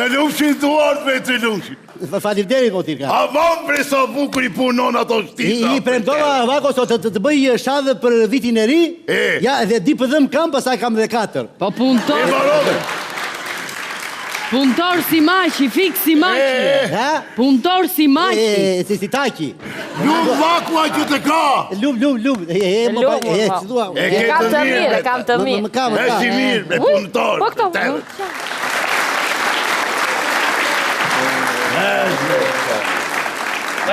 Me lumshin duart me të lumshin. Faleminderit o Tirka. A mam bre sa bukur I punon ato shtisa. I premtova Vako sot të bëj shadhe për vitin e ri. Ja, dhe di pëdhëm kam, pasaj kam dhe 4. Po punëtor. Punëtor si maqi, fik si maqi. Punëtor si maqi. Si taki. Lum Vaku a që të ka. Lum. Kam të mirë. E si mirë, me punëtor. Po këto.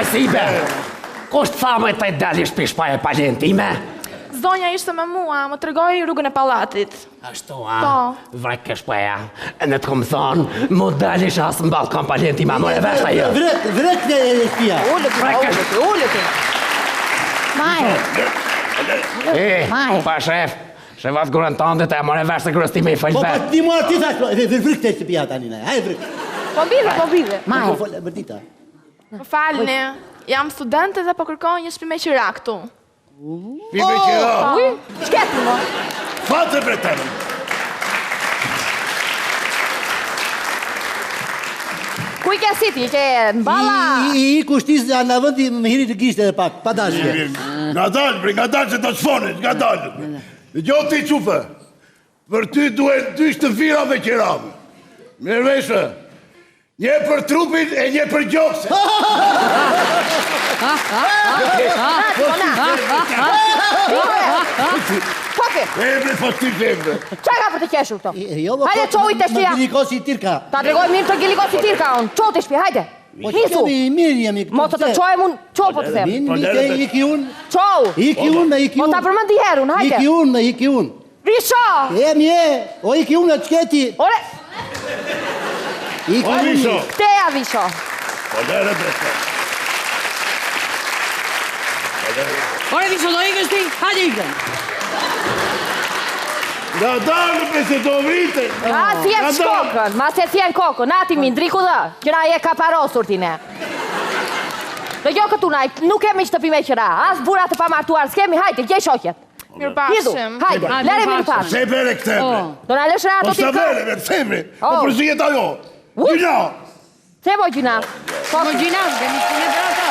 Sibe, kusht thamë e të i dalish pishpa e palentime? Zonja ishte me mua, më tregoj rrugën e pallatit. Ashtu, vrek ke shpeja. E në të këmë thonë, mu dalish asë në balkon palentime, more vesh ajo. Vrek në shpia. Ullët. Maj. Pa shef, shefat gurën tëndet e more vesh të kërëstime I Po fëllve. ti mua ti thash, vrek të shpia tani na. Hajde vrek. Po bile. Maj. Mërdita. Më falni, jam studente dhe po kërkoj një shtëpi me qira këtu. Shtëpi me qira? Shketi mo. Fate bre temën. Ku I ke siti, që në balla? I kushtis në vëndi më hiri të gishtë edhe pak, pa dashje. Nga dalë që të shfonit, nga dalë. Në gjotë ti qufe, për ty duhet 2 shtëfira me qirave. Mirëveshë. Një për trupin e një për gjokse. Koke! Femre, po ti femre. Qa ka për të qeshur këto? Hajde qoj të shpia. Më gilikosi Tirka. Ta tregoj mirë të gilikosi Tirka unë. Qoj të shpia, hajde. Nisu. Mirë jemi. Mo të qojem unë, qoj po të them. Iki unë. Qoj. Iki unë. Mo ta përmëndi herun, hajde. Iki unë. Risho! O iki unë të qketi. Ore! Iki unë. Teja Visho. Po lere bre. Ore Visho, do ikës ti? Hajde ikën. Nga dalë me se do vrite. Ma thjen shkokën, ma se thjen kokën. Nati mi, ndriku dhe. Gjëna je ka parosur tine. Dhe jo këtu naj, nuk kemi shtëpi me qëra. As burat të pamartuar s'kemi, hajde, gjej shokjet. Mirë pashim. Hajde, lere mirë pashim. Se bere këtë bre. Do në lëshra ato Po t'i sa ka. bere, femre. Po përzijet ajo. Gjina. Se po gjina. Po gjina, kemi shkune për ata.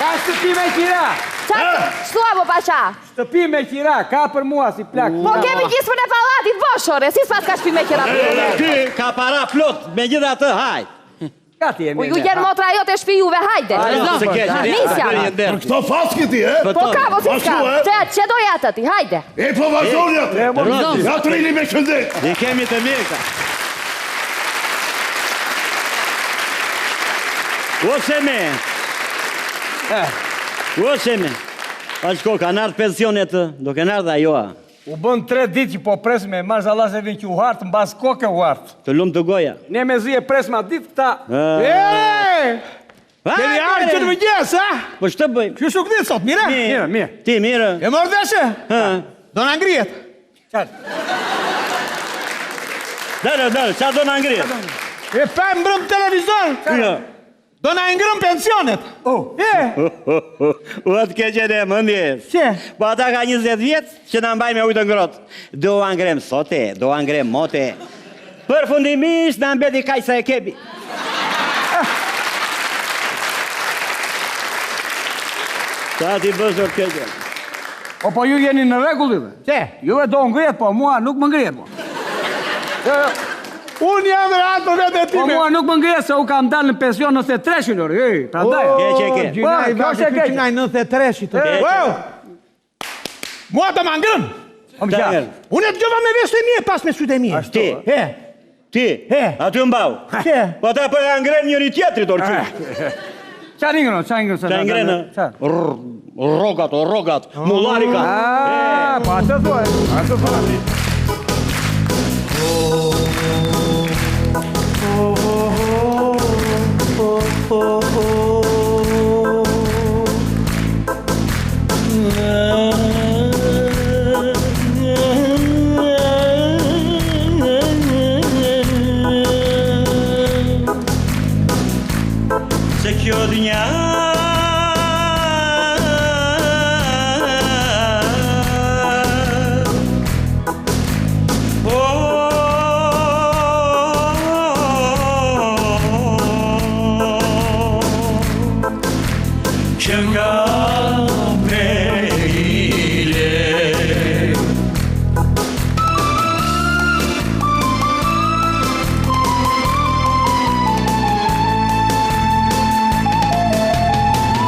Ka shtëpi me qira. Shtua po pasha. Shtëpi me qira, ka për mua si plak. Po kemi gjismën e pallatit, boshore, si s'pas ka shtëpi me qira. Ty ka para plot, me gjitha të hajt. Ka ti e Ju gjenë motra jo të shpi juve, hajde. Nisja. Për këto faske ti, Po ka, po si s'ka. Që do jatë ti, hajde. E po vazhdoni atë. Ja të rini me shëndet. Ne kemi të mirë ka. O sheme. Pa shko, ka nartë pensionet, do ke nartë ajoa. U bën 3 ditë që po pres me marzallah se vin që u hartë, në basë koke u hartë. Të lumë të goja. Ne me zi e pres ma ditë këta. Keni arë që të vëgjes, ha? Po shtë bëjmë? Që shuk ditë sot, mire? Mire. Ti, mire. E mërë deshe? Do në ngrijet. Dale, qa do në ngrijet? E pa e mbrëm televizor. Do në ngrëm pensionet. U atë ke qene e mëndjes. Që? Po ata ka 20 vjetë që në mbaj me ujtë ngrot. Do angrem sote, do angrem mote. Për fundimisht në mbeti kaj sa e kebi. Ta ti bëzër ke qene. Po ju jeni në regullive. Që? Juve do ngrijet, po mua nuk më ngrijet, po. Unë jam ratë për vetë e time. Po mua nuk më ngrijet se u kam dalë në pension 93 lorë. Pra ndaj. Ke. Gjinaj, vashë e gjinaj 93 të të. Mua të më ngrën. Unë e të gjova me vestë e mje pas me sytë e mje. Ti, aty mbau. Po ta për e ngrën njëri tjetëri dorë që. Qa ngrën? Rogat, mullarika. Po atë thuaj. Se kjo dhënja që nga me ile.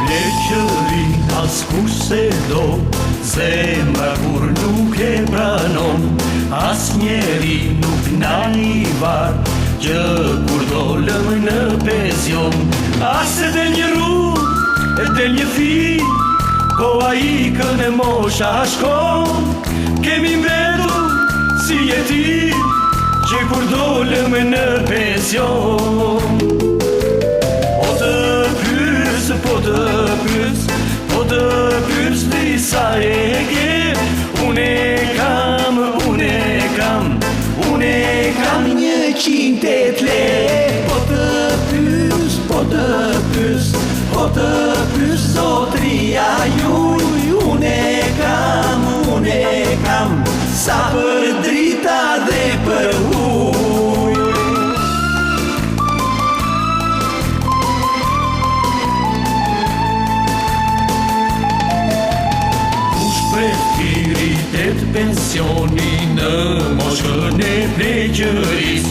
Pleqërin as kur se do, zemra kur nuk e pranon, as njeri nuk na i var, që kur dolëm në pension. As e del një rrugë, e del një fi, koha ikën e mosha shkon, kemi mbetur si jetim, që kur dolëm në pension. Po të pyes disa e ke, unë e kam 100 lek. Po të pyes zotria juj, unë e kam sa për drita dhe për huj. Preferitet pensioni në moshën e pleqëris.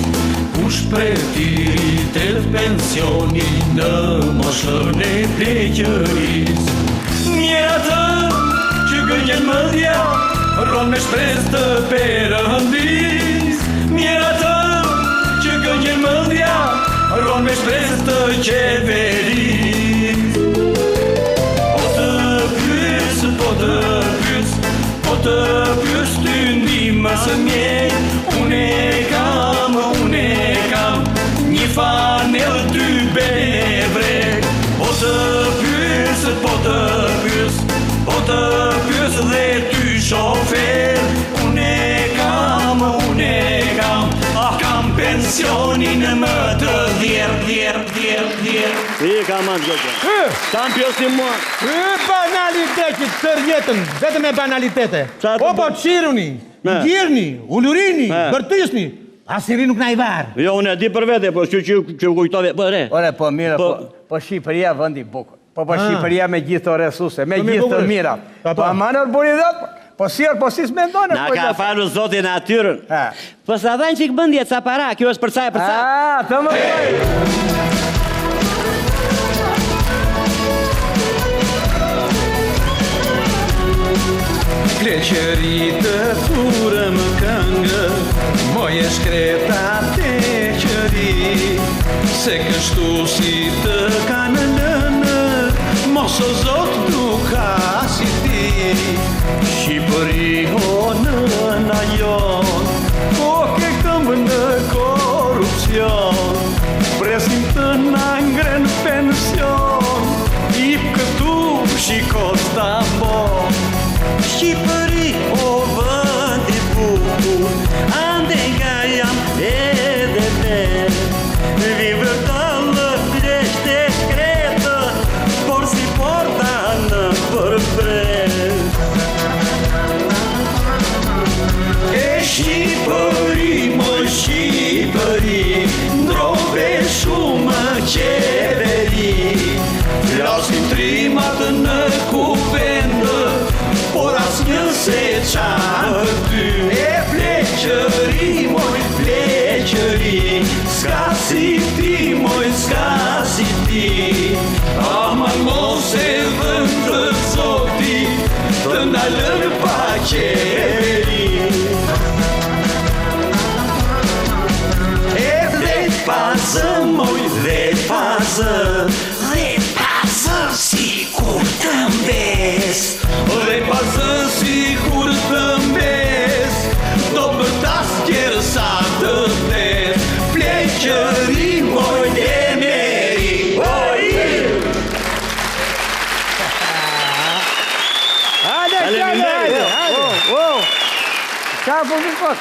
Kush preferitet pensioni në moshën e pleqëris. Mjera të që gënjen mëndja, ron me shpres të Perëndis. Mjera të që gënjen mëndja, ron me shpres të qeveris. Po të pyes ty ndihmë së mje, unë e kam një fanel ty bevrek. Po të pyes dhe ty shofer, unë e kam pensionin më të djerë. I ka mandë gjëgjë. Kam pjosi mua. Banalitete, tër jetën, vetëm e banalitete. Qa të O po qiruni, gjirni, ulurini, bërtisni, asiri nuk na i varë. Jo, unë e di për vete, po që kujtove, ore. Ore, po mire, po Shqipëria vëndi bukur. Po Shqipëria me gjithë të resuse, me gjithë të mirat. Po amanër buri dhët, po si s'mendone. Na ka falu zotin natyrën. Po sa dhanë që i këbëndje ca para, kjo është për ca e për ca. Të më dojë. Pleqëri të thurëm këngë, moje shkreta pleqëri, se kështu si të kanë lënë, mos o zot duka si ti. Shqipëri o nëna jon, po ke këmbë në korupcion, presim të na ngren pension, ip këtu shiko Stambon. Shqipëri o vënd i bukur, ande nga jam edhe vet. Vivër tallë plesht e shkretë, por si porta në përpres. E Shqipëri, moj Shqipëri, ndrove shumë qeveri. Flasin trimat në kuvendë, por asnjë se qanë ty. E pleqëri, moj pleqëri, s'ka si ti, moj s'ka si ti. Aman mos e vëndë zoti, të ndalën pa qeveri. E dhe pasë, moj dhe pasë, si kur të mbes. Dhe pasë si kur të mbes, do bërtas tjerë sa të tes. Pleqëri moj demeri. Hajde. Qa përgjit pot?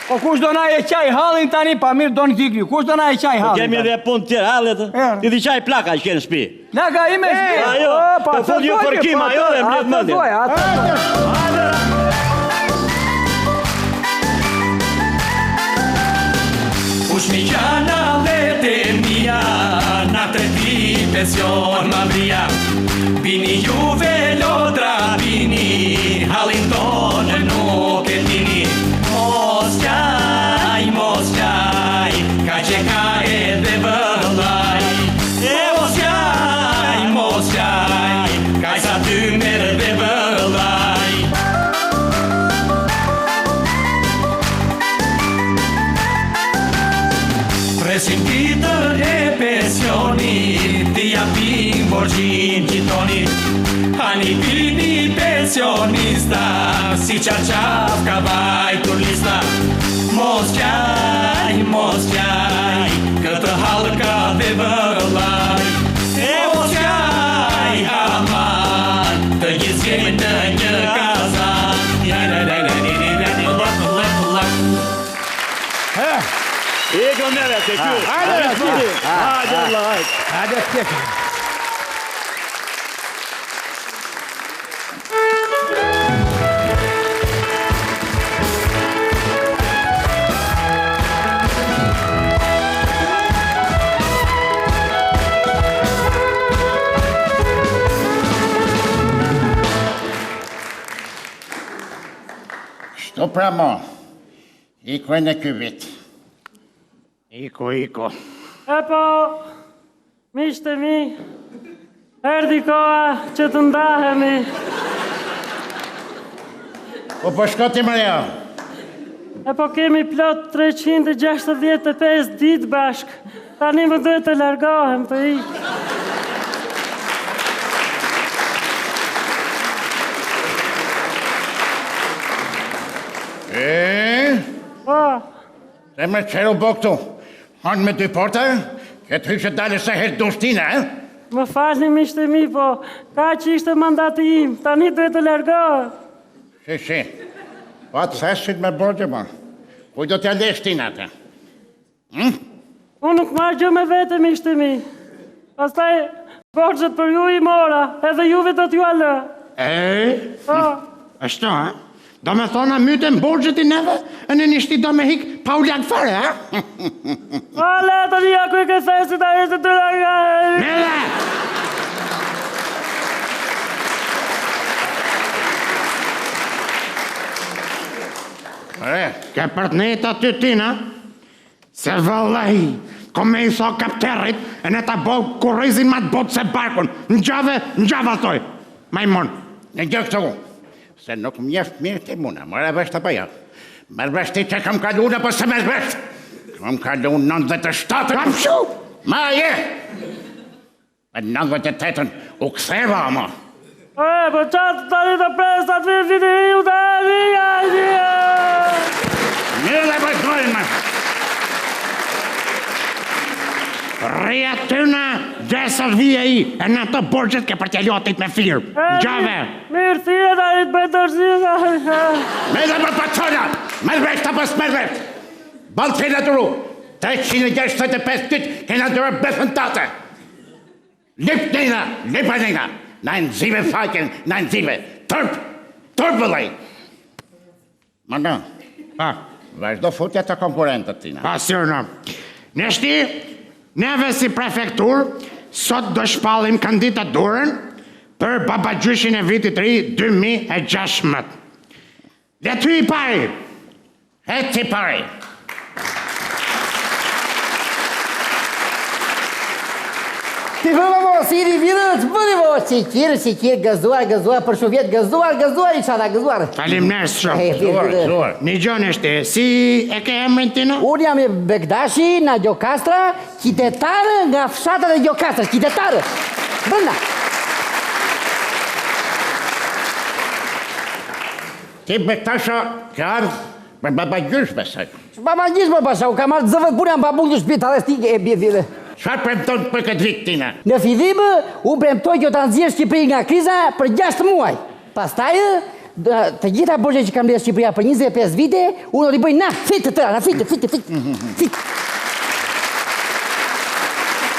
Po kush do na e qaj halin tani, pa mirë do në kikli. Kush do na e qaj halin? Kemi edhe punë tjerë, hallet. I di qaj plaka që kënë shpi. Plaka ime shpi. Ajo, të fut një përkim, ajo dhe mblet mëndje. Kush mi gjana dhe te mia, na treti pension ma vria. Bini juve lodra, bini, halin tonë nuk e dini. Mos qaj, ka që ka edhe vëllaj. Mos qaj, ka sa ty merë dhe vëllaj. Presim ditër e pensionit, ti japim borgjin gjitoni. Hani bini pensionista, si qarqaf ka bajtur lista. Mos qaj, këtë halka dhe vëllaj. Mos qaj, aman, të gjithjemi në një kazan. Iko neve, se kjo. Hajde, Allah, hajde. Hajde, tjekë. Shto pra mo, iko e në ky vit. Iko. E po, miqtë mi, erdi koha që të ndahemi. Po shkoti Maria? E po kemi plot 365 ditë bashk. Tani më duhet të largohem të ikë. Po. Se me qeru bo këtu, hanë me dy porta, këtë hyshe dalë se herë dustina, Më falni miqtë mi, po, ka që ishte mandati im, tani duhet të largohem. Si, po atë thesit me borgje, ma. Kuj do t'ja lesh tina atë? Unë nuk marrë gjë me vete, miqtë mi. Pastaj, borgjet për ju i mora, edhe juve do t'ju alë. Po. Ashtu, ha? Do me thona mytën borgjet i neve, e në nishti do me hik pa u lak fare, ha? Ale, të një akuj këthesit a jetë të largohem. Mele! Ke për të nejtë aty tina, se vëllaj, kome i so kapterit, e ne ta bo kurrizin ma të botë se barkun, në gjave thoj, majmon. Në gjë këtu, se nuk më njeftë mirë të muna, mërë e vështë apo jo. Mërë vështë ti që kam kalu në përse mërë vështë. Kam kalu 97. Kam shu, ma je. Për 98 u këtheva, ama. Po qatë tani të presë atë viti ju të Mirë dhe përshmojnë, ma. Rria tëna desër vija i, e në të borgjet ke për t'jallotit me firë. Gjave. Mirë thire da i të bëjtërshia. Me dhe për patrona, me dhveshta për smedhvesht. Balë të kena duru, 365 dit kena duru befën tate. Lip nina, najnë zive faqen, najnë zive. Tërp vëllaj. Mana, vazhdo futja të konkurentët tina. Pasirna. Neshti, neve si prefektur, sot do shpallim kandidaturën për babagjyshin e vitit ri 2016. Dhe ty i pari. E ti pari. Ti vëmë mo, si i virët, bëni mo, si kirë, gëzuar, për shuvjet, gëzuar, i qada, gëzuar. Falim nërës shumë. Një gjonë eshte, si e ke emrin tina? Unë jam e Bekdashi, na Gjokastra, qytetarë nga fshatët e Gjokastra, qytetarë. Bënda. Ti Bektasha ka ardhë për babagjysh besaj. Babagjysh më pasha, u kam ardhë zëvët pune në babuk të shpita dhe stikë e bje vire. Çfarë premton për këtë vit tina? Në fillim, unë premtoj që ta nxjerr Shqipërinë nga kriza për 6 muaj. Pastaj, të gjitha borxhet që kam blerë Shqipëria për 25 vite, unë do t'i bëj na fit të tëra, na fit.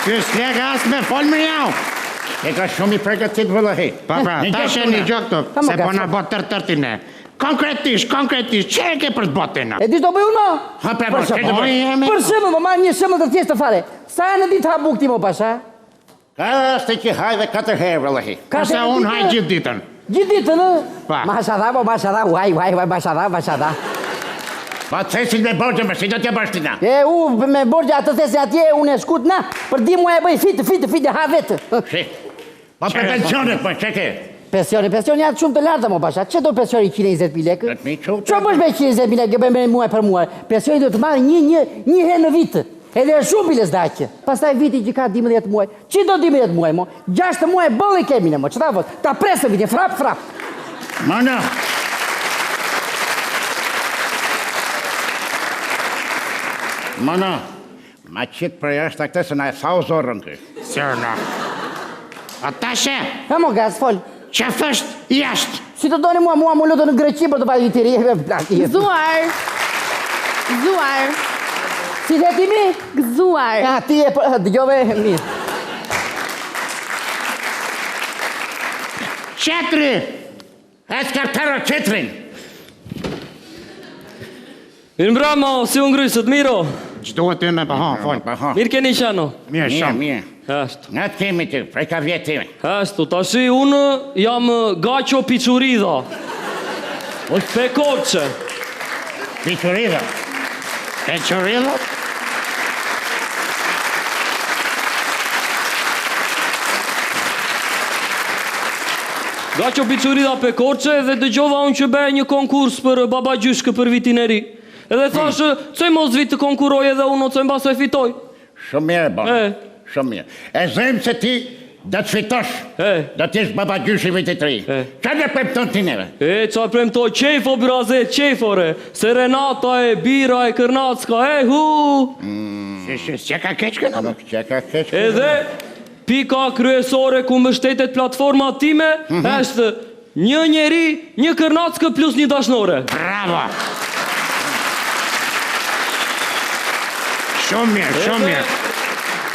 Ky s'lega as me fol me jau. E ka shumë i përgatitur vëllai. Pa, tash e një gjë këtu, se po na bot tërtine. Konkretisht, që e ke për të botina? E di të bëj unë, mo? Ha, për shembull, më marrë një shembull të thjeshtë të fare. Sa në ditë ha buk ti, mo pasha? Ka raste që haj dhe 4 herë, vëllahi. Kurse unë haj gjithë ditën. Gjithë ditën, Pa. Mashallah, mashallah. Pa të thesin me borgje më, si do t'ja bësh ti na? Me borgje atë thesi atje, unë e shkut na, për di mua e bëj fitë, ha vetë. Si, pa për pensionet, po, që ke? Pensioni jatë shumë të larta, mo pasha. Që do pensioni 120.000 lekë? 10.000 çu? Që bësh me 120.000 lekë, bëjmë muaj për muaj? Pensioni do të marrë një herë në vit. Edhe e shumë biles daqë. Pastaj viti që ka 12 muaj. Që do 12 muaj, mo? 6 muaj bëllë i kemi në, mo. Që ta vot? Ta presë vitin, frap. Mana. Mana, ma qitë për jashtë të këtë se na e sa u zorën kë. Sërna. Atashe, Ha mo gaz, fol. që thësht jashtë. Si të doni mua më lutë në Greqi për të bajë të ri. Gëzuar. Si dhe ti mi? Gëzuar. Ja, ti e për, dëgjove mirë. Qetri! E s'ka tërë qetrin! Mirë mbrama, si unë grysët, miro. Qdohet ty me pëha, fol. Mirë keni shano. Mirë, shumë. Mirë. Ashtu. Nga të kemi të, prej ka vjetë timi. Ashtu, tashi unë jam Gaço Piçuridha. Pekorçe. Piçuridha. Peqorilla? Gaço Piçuridha Pekorçe dhe dëgjova unë që bëhe një konkurs për baba gjyshkë për vitin e ri. Edhe thashë, çoj mos vit të konkuroj edhe unë, çoj mbas e fitoj. Shumë mirë, ba. E. Shumë mirë. E zemë se ti do të fitosh. Do t'jesh baba gjyshi vitit të ri. Qa në premton ti neve? Qa premtoj, qefo braze, qefore. Serenata e, bira e, kërnacka, hu. Që ka keq këna? Nuk që ka keq këna. Edhe pika kryesore ku mbështetet platforma time është një njeri, një kërnackë plus një dashnore. Bravo! Shumë mirë.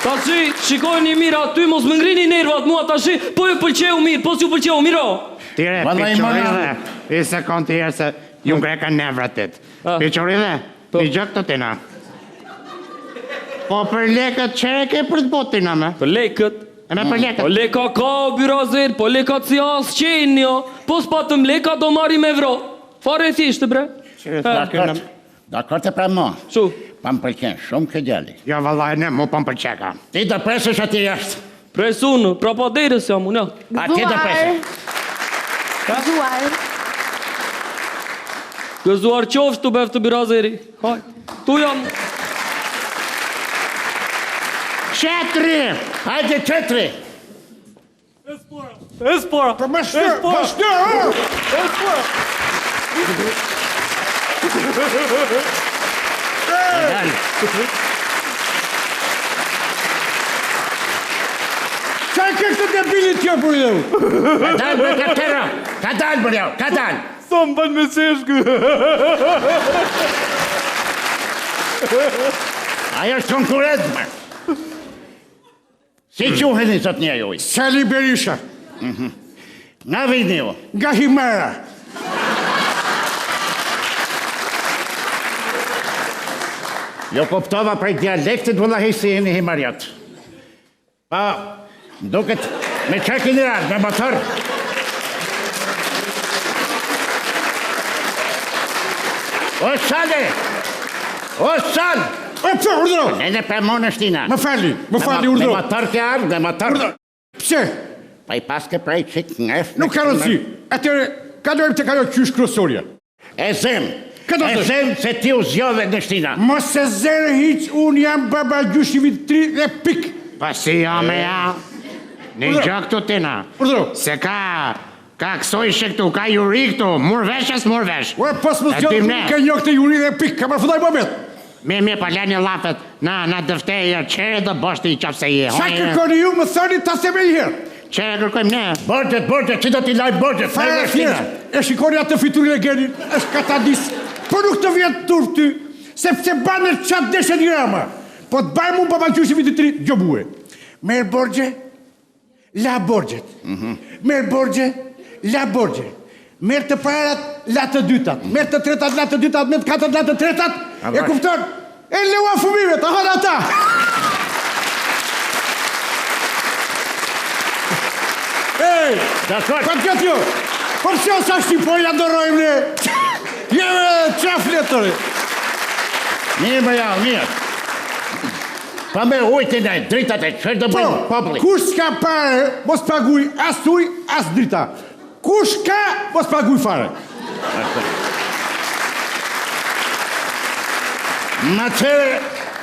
Tashi, shikojni mirë aty, mos më ngrini nervat mua tashi, po ju pëlqeu mirë, po s'ju pëlqeu mirë. Tire, Piçuridhe, i sekund të herë se ju ngreka nevrat tit. Piçuridhe, një gjë këtë tina. Po për lekët qere ke për të botë tina me? Për lekët? E me për lekët? Po leka ka byrazer, po leka si as qenë jo, po s'patëm leka do marim evro. Fare thishtë bre. Dakor të pra mo. Shu? Pa më përqenë shumë këtë gjalli. Ja vallaj ne, mu pa më përqeka. Ti do presësh ati jashtë. Presunë, pra pa derës jam unë, ja. A ti do presësh. Gëzuar. Gëzuar qofsh të beftë të birazeri. Haj, tu jam. Qetri! Hajde qetri! Espora! Për më shtë! Qa e këtë debilit kjo për ju? Ka dalë me ka tëra! Ka dalë për jou, ka dalë! Sa më banë me seshkë! Ajo është konkurent, më. Si quheni sot një juj? Sali Berisha, Nga vini ju? nga Himera. Jo kuptova prej dialektit vëllahi si jeni himarjat. Pa, duket me që keni rarë, me motor. O Sali! O Sal! O, pëse, urdhëro? Nene për monë është tina. Më fali, urdhëro. Me motor të ardhë, me motor. Pse? Pa i paske prej qik ngef. Nuk ka rëndësi. Atëre, ka dojmë të kaloj qysh kryesorja. E zem. Ka do E të? zem se ti u zjove në shtina. Mos se zere hiq, unë jam baba gjyshi vit 3 dhe pik. Pa si jam e ja. Një gjë këtu tina. Urdhëro. Se ka kësoj shë këtu, ka juri këtu, mur veshës, mur vesh. Ue, pas më E tim ne. zjove, ke një këtë juri dhe pik, ka më fundaj bëbet. Mi, pa leni lafet, na dëfteje, qere dhe boshti i qapë se je. Qa kërkoni ju, më thoni ta se me njëherë. Qere kërkojmë ne. Borgjet, që do t'i laj borgjet. Fare e thjesht, e shikoni atë fiturin e genit, është katadis. Po nuk të vjetë turp ty, sepse banë qatë deshe një rama. Po të bajë mu baba gjyshi vitit 3, gjobue. Merë borgje, la borgjet. Merë borgje, la borgje. Merë të parat, la të dytat. Merë të tretat, la të dytat. Merë të katët, la të tretat. E kupton? E leua fëmive, të hana ata. Ej! Pa këtë jo! Por që sa Shqipojnë adorojmë ne? Jeme qaf letëri! Mirë më javë, mirë. Pa me ujtë në dritat e qërë të bëjmë populli. Kush s'ka pare, mos paguj as uj, as drita. Kush ka, mos paguj fare. Ma qërë,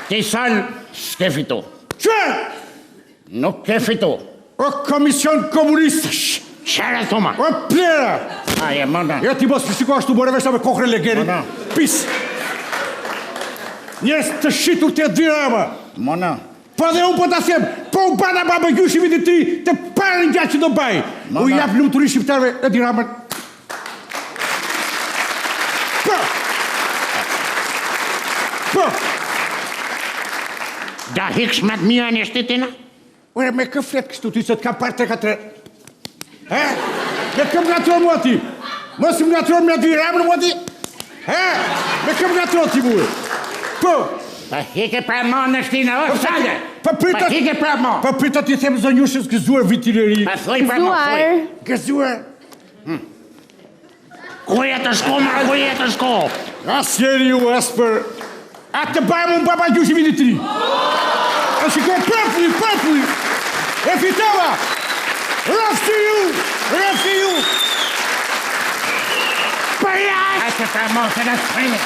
ti salë s'ke fitu. Që? Nuk ke fitu. O komision komunistësh. Qërë thuma. O plera. Aje, mëna. Ja ti mos pësiko ashtu bore veshta me kokre legeri. Mëna. Pis. Njerës të shqitur të dhirama. Mëna. Po dhe unë po të them, po u bana baba gjushi vitit 3 të parë një gjatë që do baj. U jap lumëturi shqiptarve e diramën. Po. Po. Da hiksh me të mija një shtitina? Ure, me kë fletë kështu ty, se të kam parë 3-4... He? Me këm ngatron mua ti? Mos më ngatron me dy ramën mua ti? He? Me këm ngatron ti muë? Po? Pa hike pra ma në shtina, o sale! Pa hike pra ma! Pa prita ti them zonjushës gëzuar vitineri. Pa thoj pra ma, thoj. Gëzuar? Kuj e të shko, ma kuj e të shko? Asjeri ju, asper... A të bajmë unë baba gjushi vitit 3. A shikoj përpuj! E fitova! Rafti ju! Pa ja! A të pra ma, se në të shmeni.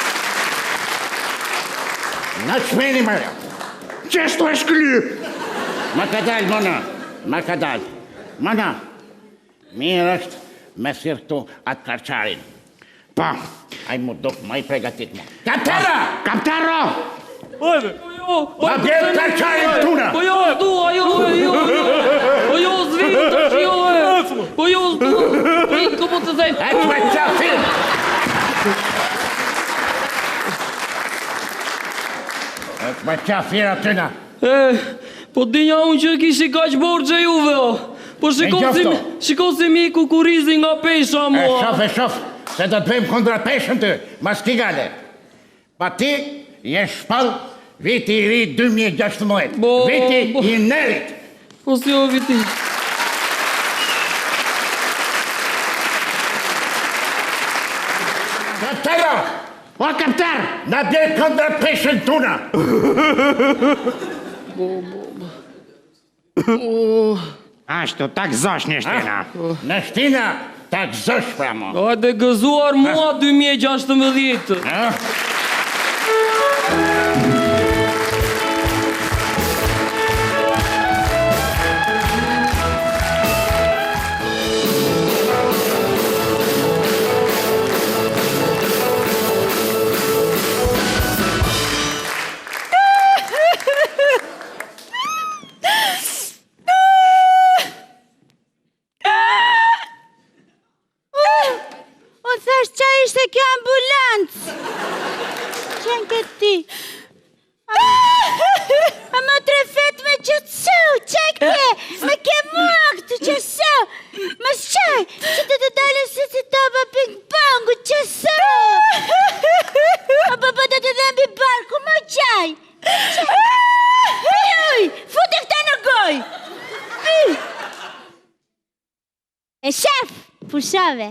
Në të shmeni, Marja. Qeshtu e shkëllë? Ma ka dalë, mëna. Ma ka dalë. Mëna. Mirë është me sirë këtu atë karqarin. Pa, aj mu duk ma i pregatit mu. Kaptera! Ma bjerë karqarin tuna! Po jo s'du, po jo s'vinë të qio e! Po jo s'du, po i këmë të dhejnë! E të me qafin! E të me qafin atyna! Po dinja unë që kishi kaq borgje juve, o! Po shiko si mi kukurizi nga pesha, mua! E shof, se do të bëjmë kundra peshën të, mas Kigale. Pa ti, je shpall viti i ri 2016. Viti i nerit. Po si o viti? Kaptera! O kapter! Na bjerë kundra peshën tuna! Ashtu, ta gëzosh në shtina. Në shtina, ta gëzosh pra mo. A dhe gëzuar mua 2016. Ishte kjo ambulancë. Qenë këtë ti. A më trefet me qëtësau, qaj këte, me ke mua këtë qëtësau. Më shqaj, që të dalë se si toba ping-pongu, qëtësau. A baba të të dhembi barku, më qaj. Piuj, fute këta në goj. Piuj. E shef, pushove.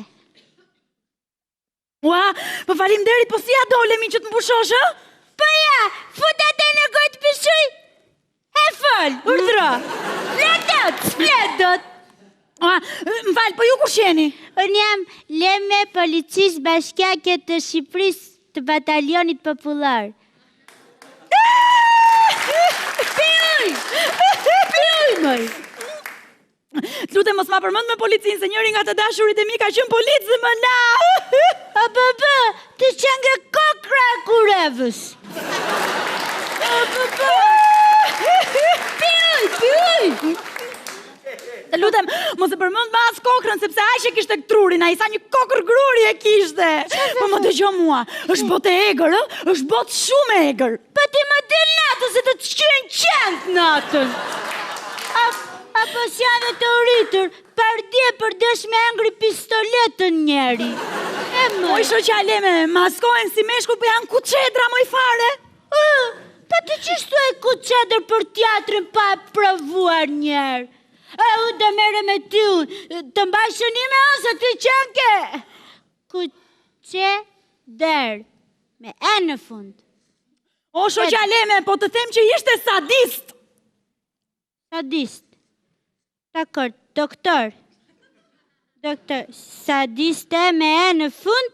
Ua, po falimderit, po si a dolemi që të mbushosh, ë? Po ja, futate në gojtë pishuj. E fol, urdhro. Spledot. Ua, më falë, po ju kush jeni? Unë jam leme policis bashkjake të Shqipëris të batalionit popular. Piuj! Piuj, mëj! Të lutem mos ma përmend me policinë, se njëri nga të dashurit e mi ka qenë policë më na. A baba, të qenë nga kokra kurevës. A baba. Piuj! Të lutem, mos e përmend me as kokrën, sepse aq e kishte trurin, ai sa një kokër gruri e kishte. Po më dëgjo mua, është botë e egër, ë? Është botë shumë e egër. Po ti më del natën se të të shkyen qentë natën. Apo si janë të rritur, pardje për dësh me angri pistoletën njeri. Moj shoqaleme, maskohen si meshku për janë kuqedra moj fare. Pa të qështu e kuqedrë për teatrin pa provuar njerë. U dhe mere me ty unë. Të mbaj shënime ose ty qënke. Kuqeder. Me e në fund. O, shoqaleme, po të them që ishte sadist. Sadist. Dakor, doktor. Doktor, sadiste me e në fund,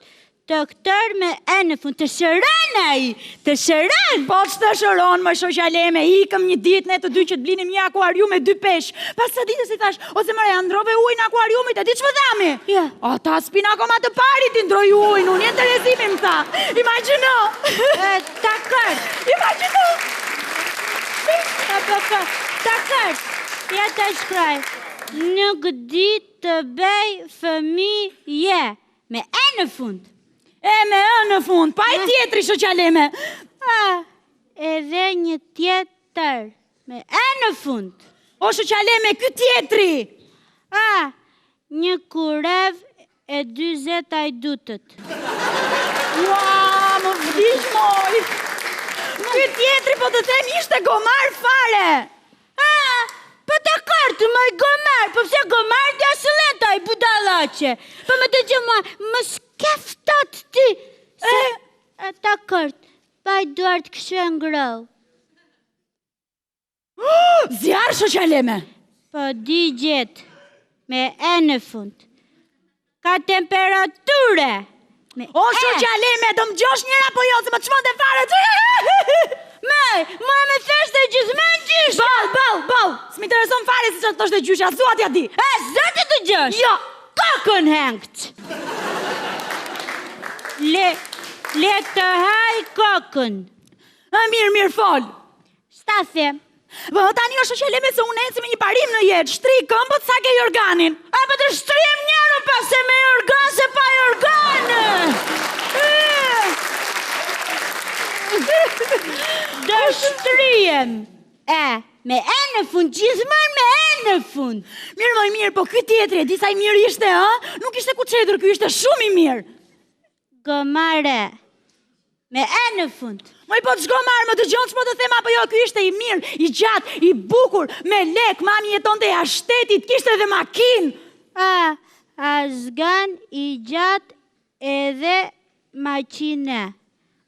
doktor me e në fund. Të shëron ai, të shëron. Po që të shëron, më shoqaleme, ikëm një ditë ne të dy që të blinim një akuarium me 2 pesh. Pas sa ditës i thash, ose mëre, androve ujë në akuariumit, e di që më dhami? Ja. Ta spina koma të parit i ndroj ujë, unë jenë të rezimi më tha. Imagino. Dakor. Imagino. Dakor, ja të shkraj. Nuk di të bëj fëmije. Me e në fund. Me e në fund, pa i tjetri shoqaleme. Edhe një tjetër. Me e në fund. O shoqaleme, ky tjetri. Një kurev e 20 ajdutët. Ua, më vdish moj. Ky tjetri po të them ishte gomar fare. Po të kartë, më i gomar, po pëse gomar të asëleta i budalache. Po më të gjë mua, më skeftat ti. Ta kartë, pa i duart këshu e ngrëll. Zjarë shoqaleme. Po di gjetë, me e në fund. Ka temperature. O shoqaleme, do më gjosh njëra po jo, se më të shmonde fare. Mua me thështë e gjithmen gjysha. Bal, s'mi intereson fare si që të është e gjysha, zuat ja di. Zëti të gjysh? Jo. Kokën hengt. Le të haj kokën. Mirë, fol. Stafe. Po tani o shoqaleme se unë eci me një parim në jetë, shtri këmbët sa ke jorganin. Po të shtrim njërën pas se me jorgan se pa jorgan. Do shtrijem. Me e në fund, gjithmon me e në fund. Mirë, po ky tjetri, e disa i mirë ishte, Nuk ishte ku qedur, ky ishte shumë i mirë. Gomare. Me e në fund. Moj po të shgomar, më të gjonë që po të thema, po jo, ky ishte i mirë, i gjatë, i bukur, me lek, mami jeton të jashtetit, kishte edhe makin. Azgan, i gjatë, edhe makine.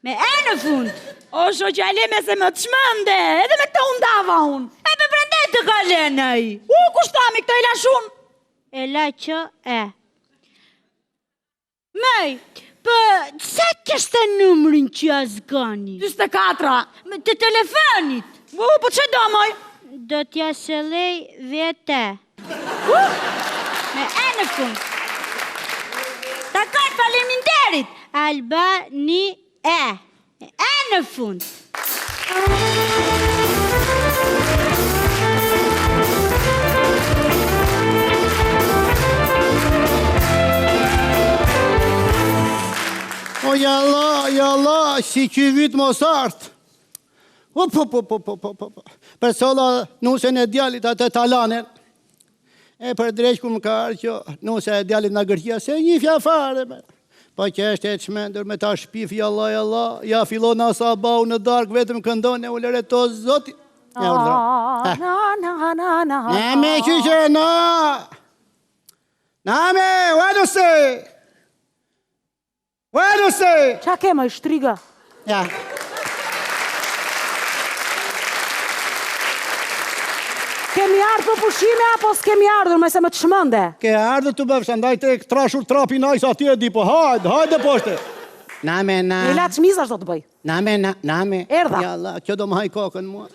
Me e në fund. O shoqaleme se më të shmënde, edhe me këta undava unë. Për prende të kalenaj. Kushtami këta e la shumë. E la që e. Mëj, sa kështë numërin që azgani? 24. Të telefonit. Po që do, moj? Do t'ja shëlej vete. Me e në fund. Ta kërë faleminderit. Albani e. Me e në fund. O jalla, si që vitë mos artë. Për sola nuse në djallit atë talanen. E për dreq ku më ka arë që nuse e djallit në gërtja se një fjafare. Pa që është e qmendur me ta shpif, jalla, ja filon asa bau në dark, vetëm këndon e ullere to zoti. Ne me qyqe, na me, vajdu se. Vajdu se. Qa kema, i shtriga? Ja. Kemi ardhë për pushime, apo s'kemi ardhër me se më të shmënde? Ke ardhë të bëfë, ndaj të trashur trapi najsa ati e di, po hajde poshte. Name. E la të shmiza shdo të bëj. Name. Erdha. Jalla, që do më haj kokën mua.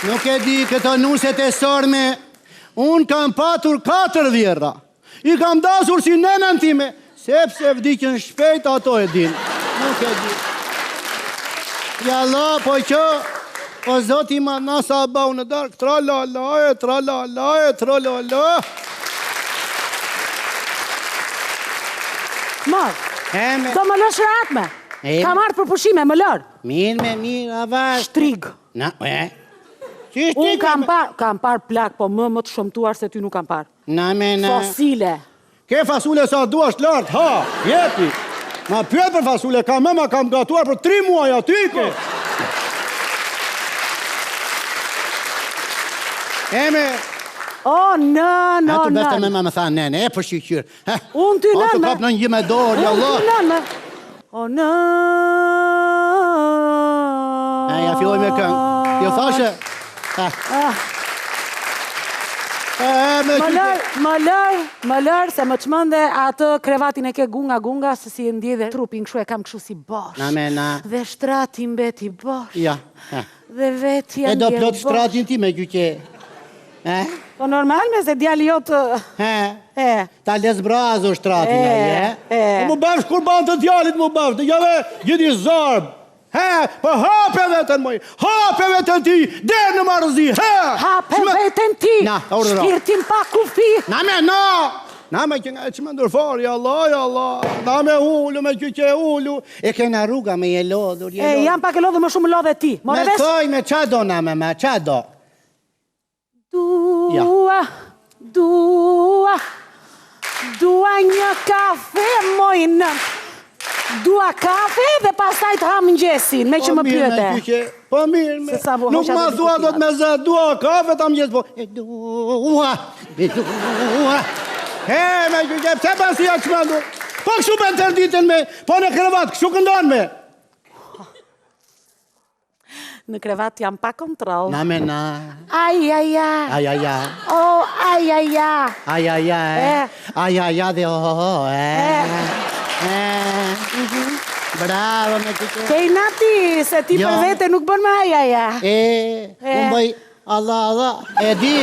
Nuk e di këto nuset e sorme, unë kam patur 4 vjerra. I kam dasur si nenën time, sepse vdikën shpejt ato e din. Nuk e di. Jalla, po që, po zoti ma nasa bau në dark, tralalaje. Marë, do më lësh ratme. Kam ardhë për pushime, më lërë. Mirë, avash. Shtrig. Unë kam par plak, po më të shumtuar se ty nuk kam par. Fosile. Ke fasule sa duash lartë, jepi. Ma pyet për fasule, kam gatuar për 3 muaj aty ke. Eme. O, në. Ato beste me më tha nene, e për shqyqyr. Unë ty në. Ato kap në një me dorë, ja Allah. O, në. Ja filloj me këngë. Jo thashe. Më lër, se më çmende atë krevatin e ke gunga, se si e ndjedhe trupin kështu e kam kështu si bosh. Na. Dhe shtrati mbeti bosh. Ja. Dhe vetja ndjedh bosh. E do plot shtratin ti me gjyqe. Po normal me se djali jotë... Ta les brazo shtratin e. Më bashkë kurban të djalit më bashkë, dhe jave gjithi zarbë. Po hape vetën moj, hape vetën ti, derë në marëzi, hape vetën ti, shkirtin pa kufi. Na me që nga që më ndërfar, ja Allah, na me ullu, me që ullu. E kena rruga me je lodhur, jam pak e lodhur, më shumë lodhe ti. Me thoj me qa do na me, qa do? Dua një kafe, mojnë. Dua kafe dhe pastaj të ham mëngjesin, me që më pyete. Po mirë, nuk ma thua do të me zë, dua kafe të mëngjes, po. Dua. Me gjyqe, pëse pasi ja që më ndu? Po këshu për të tërditën me, po në krevat, këshu këndon me. Në krevat jam pa kontrol. Na. Ajaja. O, ajaja. Ajaja dhe oho, Bravo me të të. Kej nati, se ti për vete nuk bën me ajaja. Unë bëj, Allah, e di.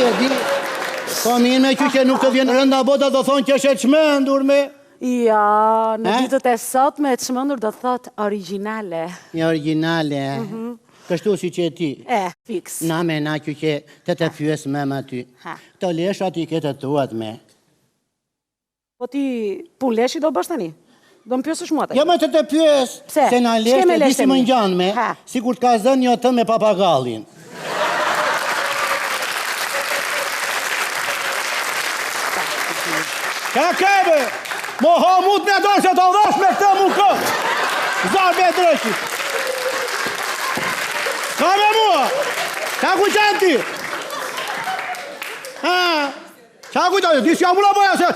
Po minë me që nuk të vjen rënda bota do thonë që është e qmendur me. Ja, në ditët e sot me e qmendur do thot originale. Një originale, kështu si që ti. Fix. Na që të pyes me më ty. Të lesha ti këtë tuat me. Po ti pun leshi do bësh tani? Do më pyesësh mua të? Jo me të pyes, se na lesht e disi më ngjanë me, si kur t'ka zënë një të me papagallin. Ka kebe, mo ha mut me dorë që të dhash me këtë mu kë. Zarbe e drëshit. Ka me mua, ka ku qenë ti? Qa ku qenë, di s'ja mula bëja se,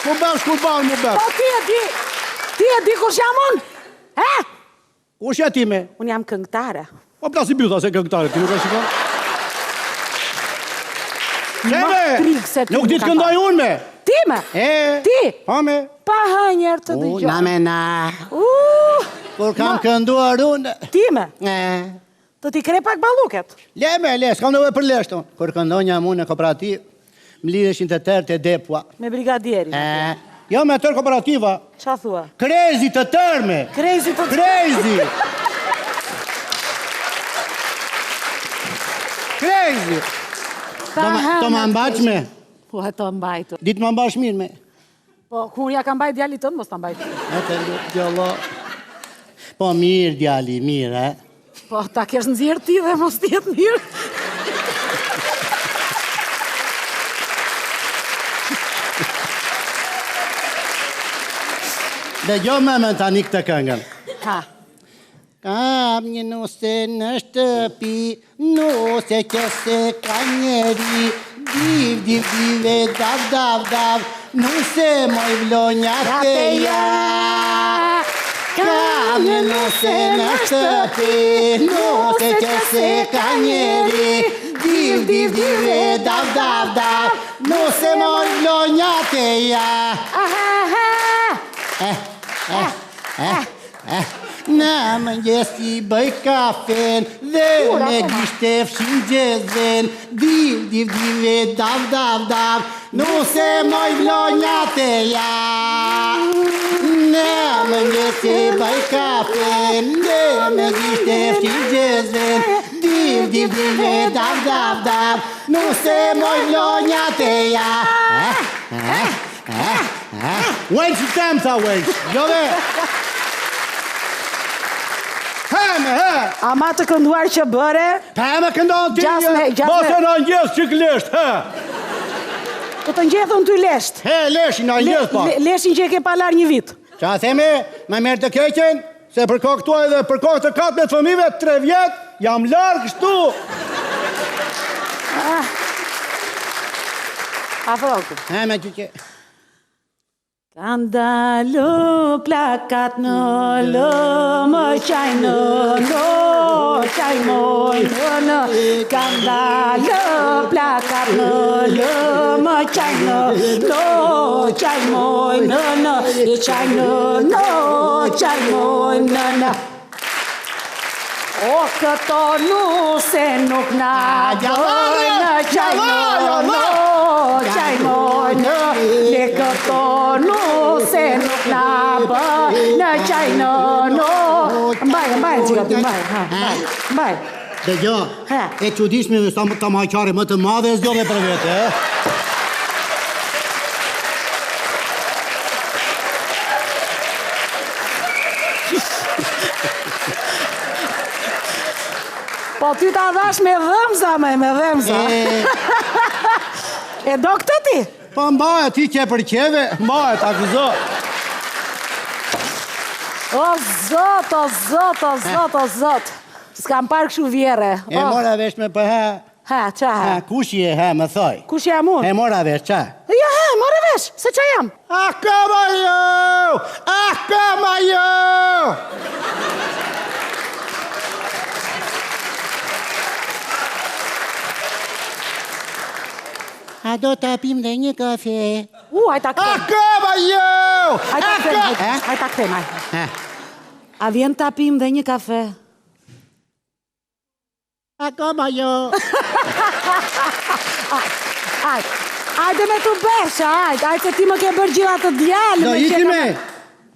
Mu bësh kur banë, mu bësh. Po ti e di kush jam unë? Kush e ti me? Unë jam këngëtare. Po plasi bjuta se këngëtare, ti nuk e shikon? Nuk di të këndoj unë me? Ti me? Ti? Pa me? Pa hënjer të dëgjoj. Na. Kur kam kënduar unë? Ti me? Të ti kre pak baluket? Le, s'kam nëve për lesht unë. Kur këndonja mu në kooperativ, më lidheshin të tërë të depua. Me brigadierin? Jo, me tërë kooperativa. Qa thua? Krezi të tërë me. Krezi të tërë? Krezi. To më mbaq me? Po, e to mbajtu. Ditë më mbash mirë me? Po, kur ja kam mbajt djali tënë, mos të mbajtu. Po, mirë djali, mirë, Po, ta kesh nëzirë ti dhe mos tjetë mirë. Dhe gjo me tani këtë këngën. Kam një nuse në shtëpi, nuse që se ka njeri, dive, dav, nuse moj vlonja teja. Kam një nuse në shtëpi, nuse që se ka njeri, dive, dav, nuse moj vlonja teja. Na mëngjesi bëj kafen dhe me gishte fshin gjezven, dive, dav, nuse moj vlonja teja. Na mëngjesi bëj kafen dhe me gishte fshin gjezven, dive, dav, nuse moj vlonja teja. Wenç i tem, tha Wenç. Jo dhe. Ama të kënduar që bëre? Me këndon ti një, Bose në njës që këlesht, Të të njethë në ty lesht? Leshin në njës, pa. Leshin që e ke palar një vit? Qa theme, me merë të keqen, se përko këtu edhe përko të 14 fëmive, 3 vjetë, jam larg kështu. Afroku. Me që Kam dalu plakat në lë, më qaj në qaj moj në. Kam dalu plakat në lë, më qaj në qaj moj në. I qaj në qaj moj në. O këto nuse nuk na dojnë, qaj në qaj moj në. Ne këto nuse nuk na bëjnë, qaj në Mbaj, që ka të mbaj. Dhe gjo, e qudishme dhe ta maqare më të madhe e zgjodhe për vete, Po ty ta dhash me dhëmza, me dhëmza. E do këtë ti? Po mbaje, ti që e përqeve, mbaje, ta këzo. O zot. S'kam parë këshu vjere. E mora vesh me për qa ha? Kush je më thoj? Kush jam unë? E mora vesh, qa? Ja, mora vesh, se qa jam? Kama jo! A do të apim dhe një kafe? Hajta krem. Kama jo! Hajta krem. A vjen të apim dhe një kafe? Kama jo! Ajde me të besha, ajde se ti më ke bërë gjira të djallë. Do iki me?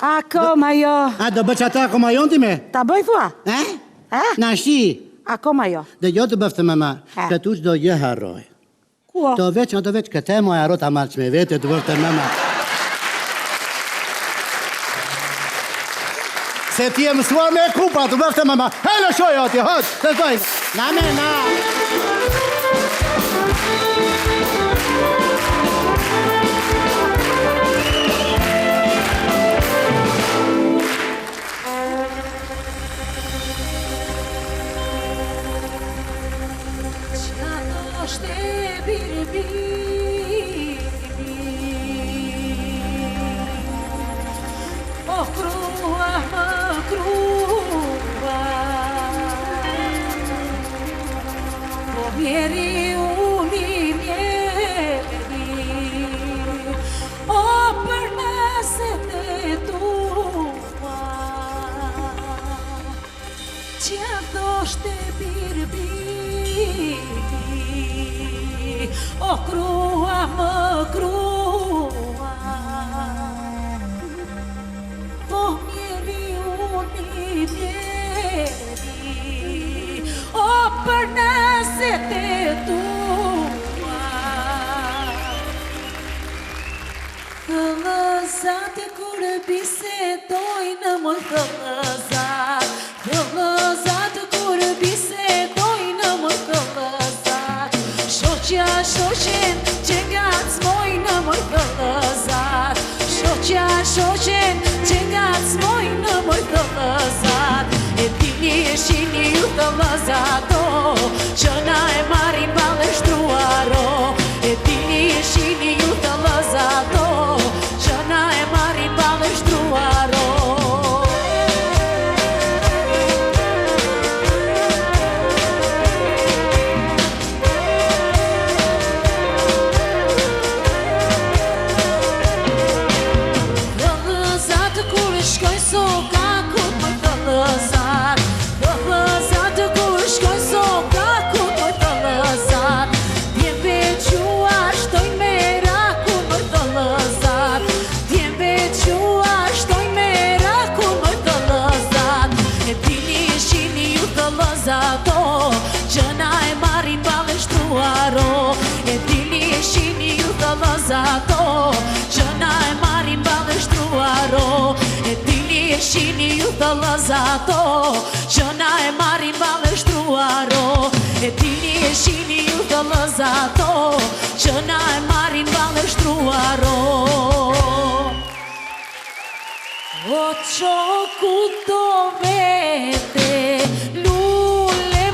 Akoma jo. Do bëq ata akoma jo ti me? Ta bëj thua? Na shi? Akoma jo. Dhe jo të bëftë mama, këtush do gjë harroj. Kua? Do veç, këte mu e arro ta marrë që me vete të bëftë mama. Se ti e mësuar me kupa të bëftë mama. Hejlo shoj ati, hëtë, të dojnë. Na. Mjeri uni mjeri, o për nëset e tua, që thoshte birbiri, o krua më krua, po mjeri uni mjeri, o për nëset e tua. Thëllëzat e kur bisedojnë moj thëllëzat, thëllëzat e kur bisedojnë moj thëllëzat, shoqja shoqen që ngacmojnë moj thëllëzat, shoqja shoqen që ngacmojnë moj thëllëzat. E dini e shini ju thëllëzato, që na e marin baleshtruaro. E dini e shini ju thëllëzato, që na e marin baleshtruaro. Thëllëzat kur shkoj sokakut më thëllëzat, thëllëzat kur shkoj sokakut më thëllëzat, djembe qua shtoj me rakun më thëllëzat, djembe qua shtoj me rakun më thëllëzat. E dini e shini ju thëllëzato, që na e marin baleshtruaro. E dini e shini ju thëllëzato, që na e marin baleshtruaro. E dini e shini ju thëllëzato, që na e marin baleshtruaro. E dini e shini ju thëllëzato, që na e marin baleshtruaro. O qoku do vete, lule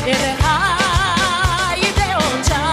edhe hajde o qa.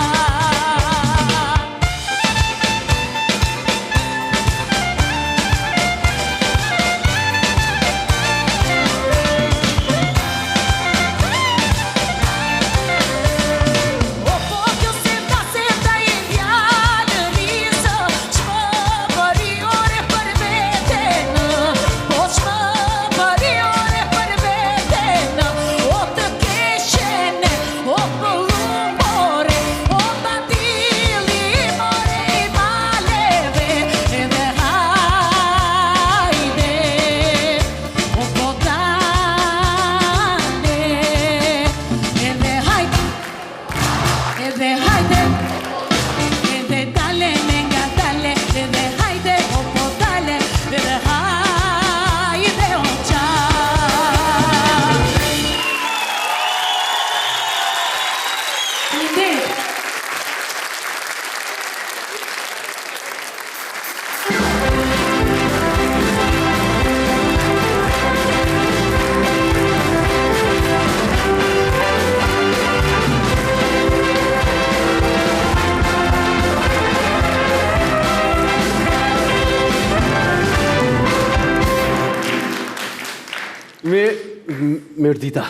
Mirë dita.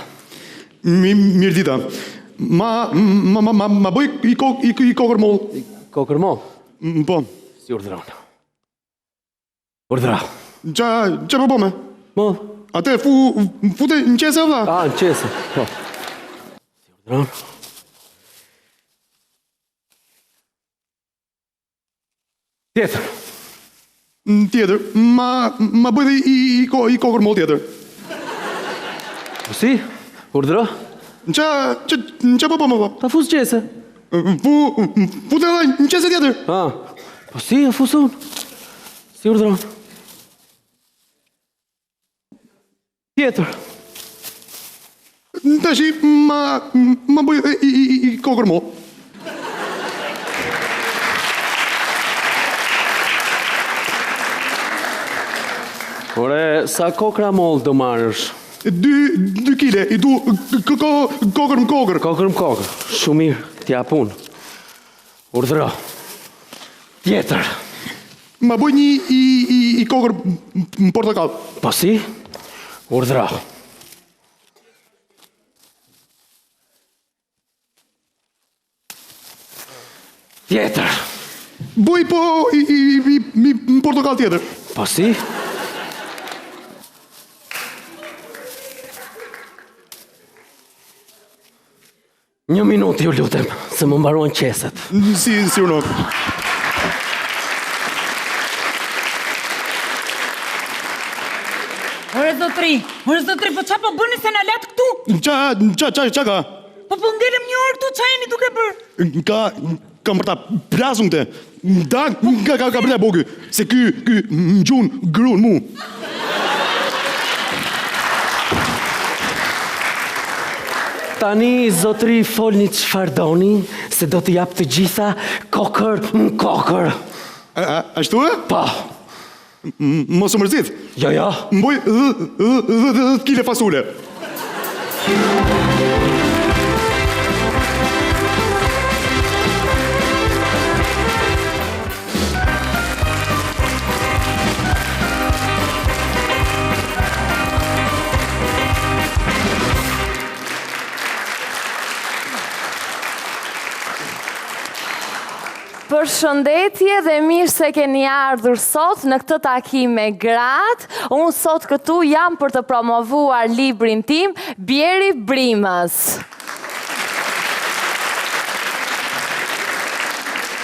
Mirë dita. Ma bëj i kokër moll. Kokër moll? Po. Si urdhëron. Urdhëra. Qa po me? Moll. Ate, fute në qese, vla? Në qese, po. Si urdhëron. Tjetër. Tjetër. Ma bëj dhe i kokër moll tjetër. Si? Urdhëro? Qa po me, ta fus qese. Fute dhe në qese tjetër. Po si, e fusun. Si urdhëron. Tjetër. Tashi, ma bëj dhe i kokër moll. Ore, sa kokra moll do marrësh? 2 kile, i du kokër më kokër. Kokër më kokër. Shumë mirë, t'ja pun. Urdhëro. Tjetër. Ma bëj një i kokër më portakall. Po si? Urdhëro. Tjetër. Bëj po i portakall tjetër. Po si? Një minutë ju lutem, se më mbaruan qeset. Si urno. Ore zotri, po qa po bëni se na let këtu? Qa ka? Po ngelem një orë këtu, qa jeni duke bërë? Kam për ta prasun te. Da, ka për ta bogu. Se ky më gjunë grunë mu. Tani, zotri, folni çfarë doni, se do t'i jap të gjitha kokër në kokër. Ashtu e? Po. Mos u mërzit? Jo. Mboj 10 kile fasule. Përshëndetje dhe mirë se keni ardhur sot në këtë takim me gratë. Unë sot këtu jam për të promovuar librin tim, Bjeri Brimës.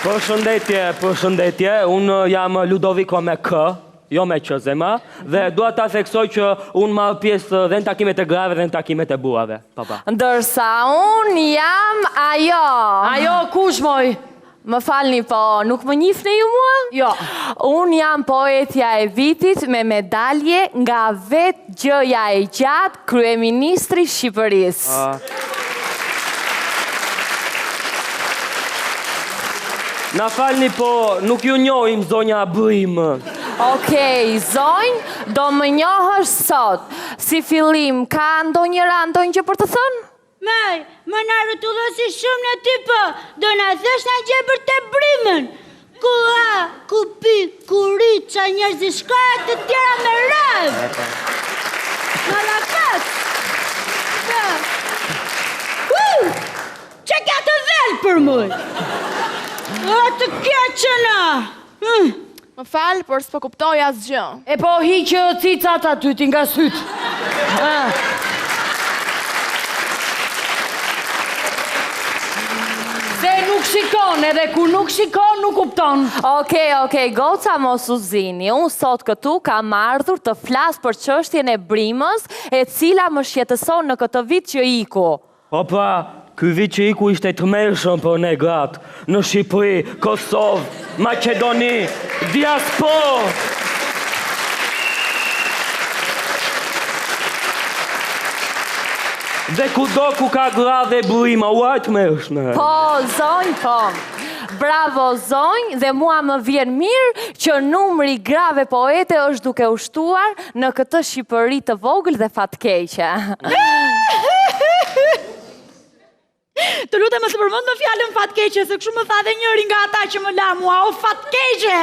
Përshëndetje, unë jam Ludoviko me K, jo me Q zema, dhe dua ta theksoj që unë ma pjesë dhe në takimet e grave dhe në takimet e burrave. Ndërsa unë jam ajo. Ajo kush moj? Më falni, po nuk më njihni ju mua? Jo. Unë jam poetja e vitit me medalje nga vetë gjëja e gjatë kryeministri Shqipërisë. Na falni, po nuk ju njohim zonja Brim. Okej, zonjë, do më njohësh sot. Si fillim, ka ndonjëra ndonjë gjë për të thënë? Maj, më në rëtullosi shumë në ty po, do në thësh në gjë për të brimën. Ku ha, ku pi, ku rrit, qa njerëz i shkajt të tjera me rëv. Në lakat. Që ka të vel për muj? O të keqëna. Më falë, por s'po kuptoj asgjë. E po hiqë cicat aty ti nga syt. Se nuk shikon, edhe ku nuk shikon, nuk kupton. Okej, goca mos u zini. Unë sot këtu kam ardhur të flas për çështjen e brimës, e cila më shqetëson në këtë vit që iku. Opa, ky vit që iku ishte të mërshëm për ne gratë. Në Shqipëri, Kosovë, Maqedoni, diasporë. Dhe kudo ku ka gra dhe brima, uajtë mërshme. Po, zonjë, po. Bravo, zonjë, dhe mua më vjen mirë që numri grave poete është duke ushtuar në këtë Shqipëri të vogël dhe fatkeqe. Të lutem mos e përmend më fjalën fatkeqe, se kështu më tha dhe njëri nga ata që më la mua, o fatkeqe.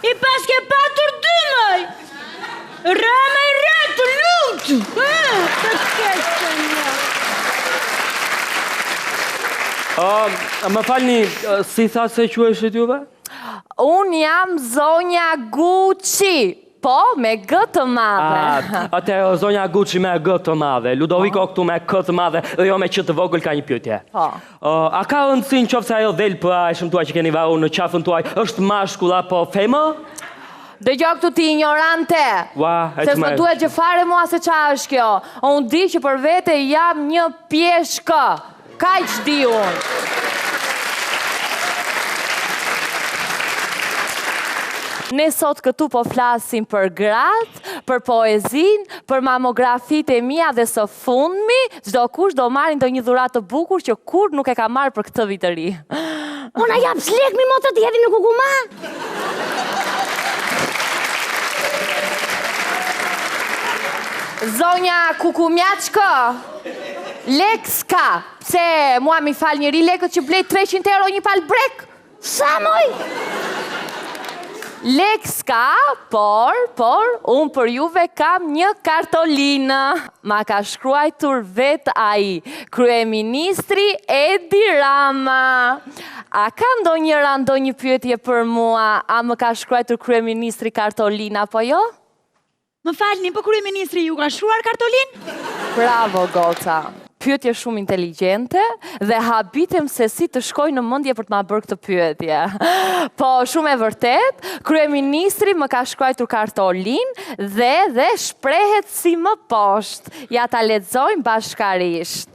I pas ke patur dymëj. Rëme i rëtë, të lutë. Të keqë një. Më falni, si tha se quheshit juve? Unë jam zonja Gucci, po me G të madhe. Atëherë zonja Gucci me G të madhe, Ludoviko këtu me K të madhe, dhe jo me Q të vogël ka një pyetje. A ka rëndësi nëse ajo del pra e shëmtuaj që keni varur në qafën tuaj, është mashkull apo femër? Dëgjoj këtu ti ignorante. Se s'më duhet gjë fare mua se qa është kjo. Unë di që për vete jam një pjeshkë. Kaq di unë. Ne sot këtu po flasim për gratë, për poezin, për mamografitë e mia dhe së fundmi, çdo kush do marrin ndonjë dhuratë të bukur që kur nuk e ka marrë për këtë vit të ri. Unë jap slek mi motë të hedhi në kukuma. Zonja Kukumjaçko, lek s'ka, pse mua mi fal njëri lekët që blej 300 euro një pal brek? Sa moj? Lek s'ka, por, unë për juve kam një kartolinë. Ma ka shkruajtur vet ai, kryeministri Edi Rama. A ka ndonjë pyetje për mua, a më ka shkruajtur kryeministri kartolinë apo jo? Më falni, po kryeministri ju ka shkruar kartolinë? Bravo, goca. Pyetje shumë inteligjente dhe habitem se si të shkoj në mendje për të ma bërë këtë pyetje. Po, shumë e vërtet, kryeministri më ka shkruar kartolinë dhe shprehet si më poshtë. Ja ta lexojmë bashkarisht.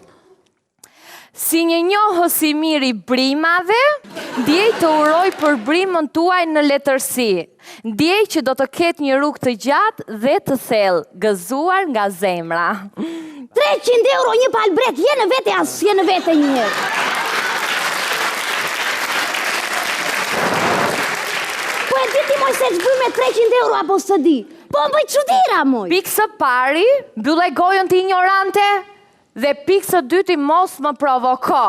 Si një njohës i mirë i brimave, ndjej të uroj për brimën tuaj në letërsi. Ndjej që do të ketë një rrugë të gjatë dhe të thellë, gëzuar nga zemra. 300 euro një pal brek, jenë vete një. Po e diti moj se që bëj me 300 euro apo së di? Po më bëj çuditëra moj. Pikë së pari, mbyllë gojën ti ignorante, dhe pikë së dyti mos më provoko.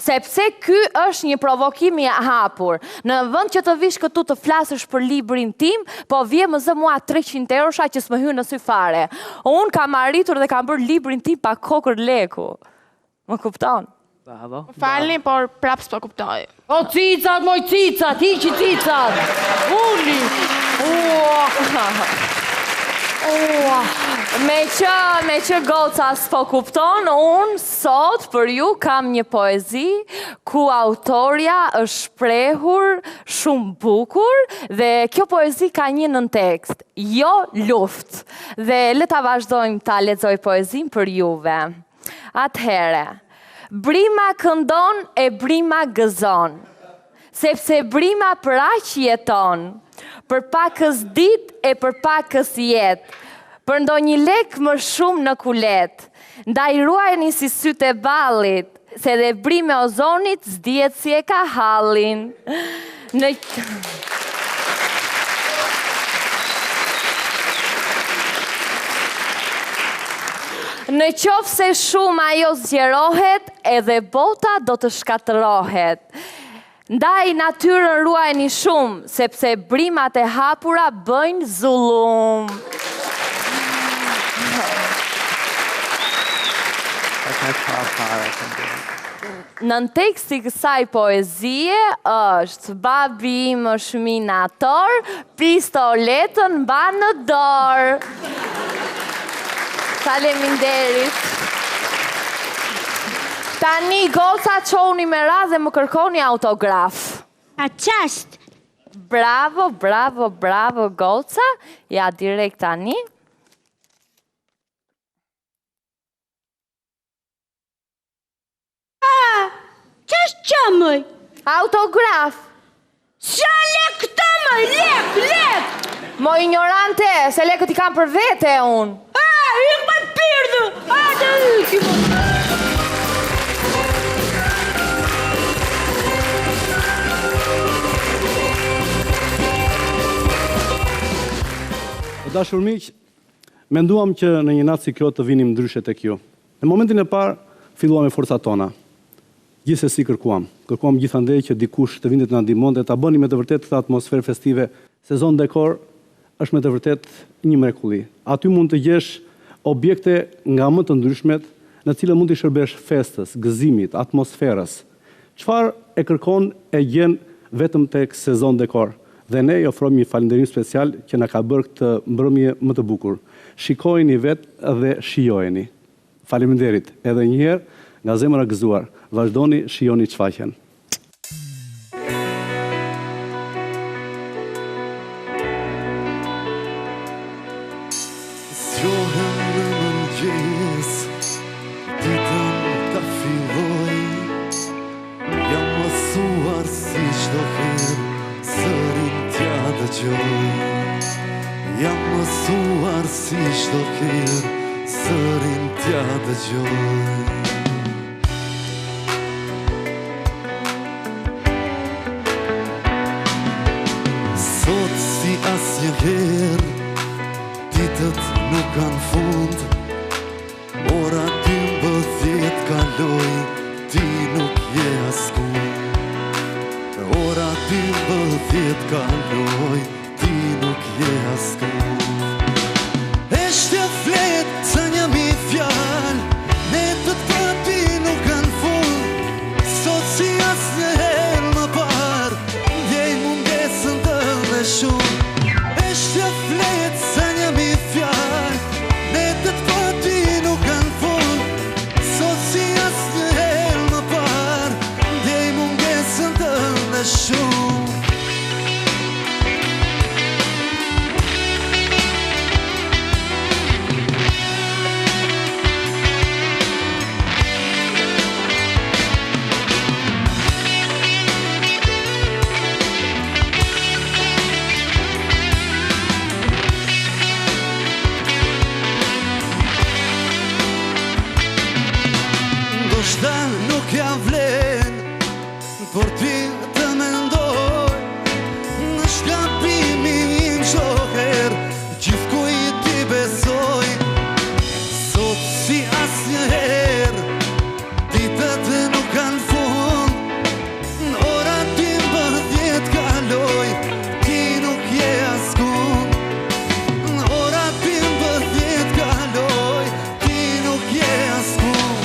Sepse ky është një provokim i hapur. Në vend që të vish këtu të flasësh për librin tim, po vje më zë mua 300 euro shaj që s'më hyn në sy fare. Unë kam arritur dhe kam bërë librin tim pa kokër leku. Më kupton? Bravo. Më falni, por prap s'po kuptoj. O cicat, moj cicat, hiqi cicat. Uni. Me që goca s'po kupton, unë sot për ju kam një poezi ku autoria është shprehur shumë bukur dhe kjo poezi ka një nën tekst, jo luft. Dhe le ta vazhdojmë ta lexoj poezin për juve. Atëhere, brima këndon e brima gëzon, sepse brima për aq jeton, për pakës dit e për pakës jet, për ndonjë lek më shumë në kulet, ndaj ruajeni si sytë e ballit, se dhe brime ozonit s'dihet si e ka hallin. Në qoftë se shumë ajo zgjerohet, edhe bota do të shkatërohet. Ndaj natyrën ruajeni shumë, sepse brimat e hapura bëjnë zullum. Në teksti kësaj poezie është babi im është minator, pistoletën mba në dorë. Faleminderit. Tani goca qoni me radhë dhe më kërkoni autograf. A qast? Bravo, bravo, bravo goca. Ja direkt tani. Qast që mëj? Autograf. Qa lek këta mëj? Lek! Mo ignorante, se lekët I kam për vete unë. I më pirdë! Të ykim! Dashur miq, menduam që në një natë si kjo të vinim ndryshe tek ju. Në momentin e parë filluam me forcat tona. Gjithsesi kërkuam gjithandej që dikush të vinte të na ndihmonte ta bënim me të vërtetë këtë atmosferë festive. Sezon dekor është me të vërtetë një mrekulli. Aty mund të gjesh objekte nga më të ndryshmet, në cilën mund të shërbesh festës, gëzimit, atmosferës. Çfarë e kërkon e gjen vetëm tek Sezon Dekor. Dhe ne I ofrojmë një falënderim special që na ka bërë këtë mbrëmje më të bukur. Shikojeni vetë dhe shijojeni. Faleminderit edhe një herë nga zemra gëzuar. Vazhdoni, shijoni çfaqen. Zgjohem në mëngjes, ditën ta filloj. Jam mësuar si çdo herë, zërin t'ja dëgjoj. Jam mësuar si çdo herë, zërin t'ja dëgjoj. Sot si asnjëherë, ditët nuk kanë fund. Ora 12 kaloi, ti nuk je askund. Ora 12 kaloi, ti nuk je askund. Eshtja flet sa një mi fjal, netët për ti nuk kanë fund. Sot si asnjëherë më parë, ndjej mungesën tënde shumë. Eshtja flet sa një mi fjal, netët për ti nuk kanë fund. Sot si asnjëherë më parë, ndjej mungesën tënde shumë. Ndoshta nuk ja vlen, por ti të mendoj. Në shkapimin im shoher, gjithkujt ti besoj. Sot si asnjëherë, ditët nuk kanë fund. Në ora 12 kaloj, ti nuk je askund. Në ora 12 kaloj, ti nuk je askund.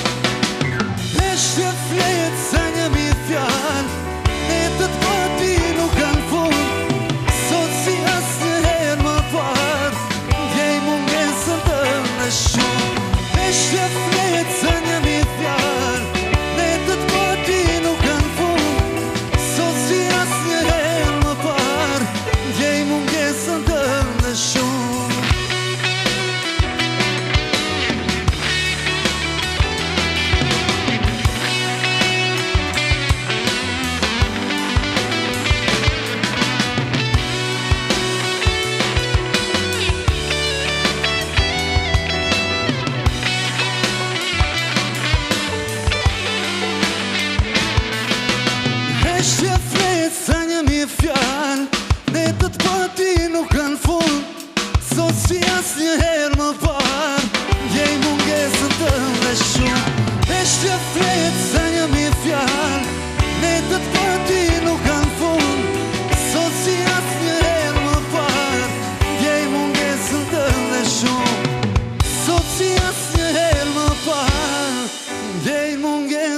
Eshtja flet sa një mi fjal,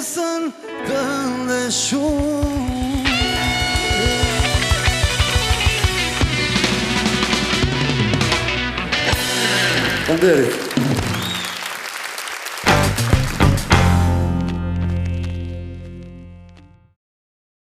pjesën tënde shumë. Faleminderit.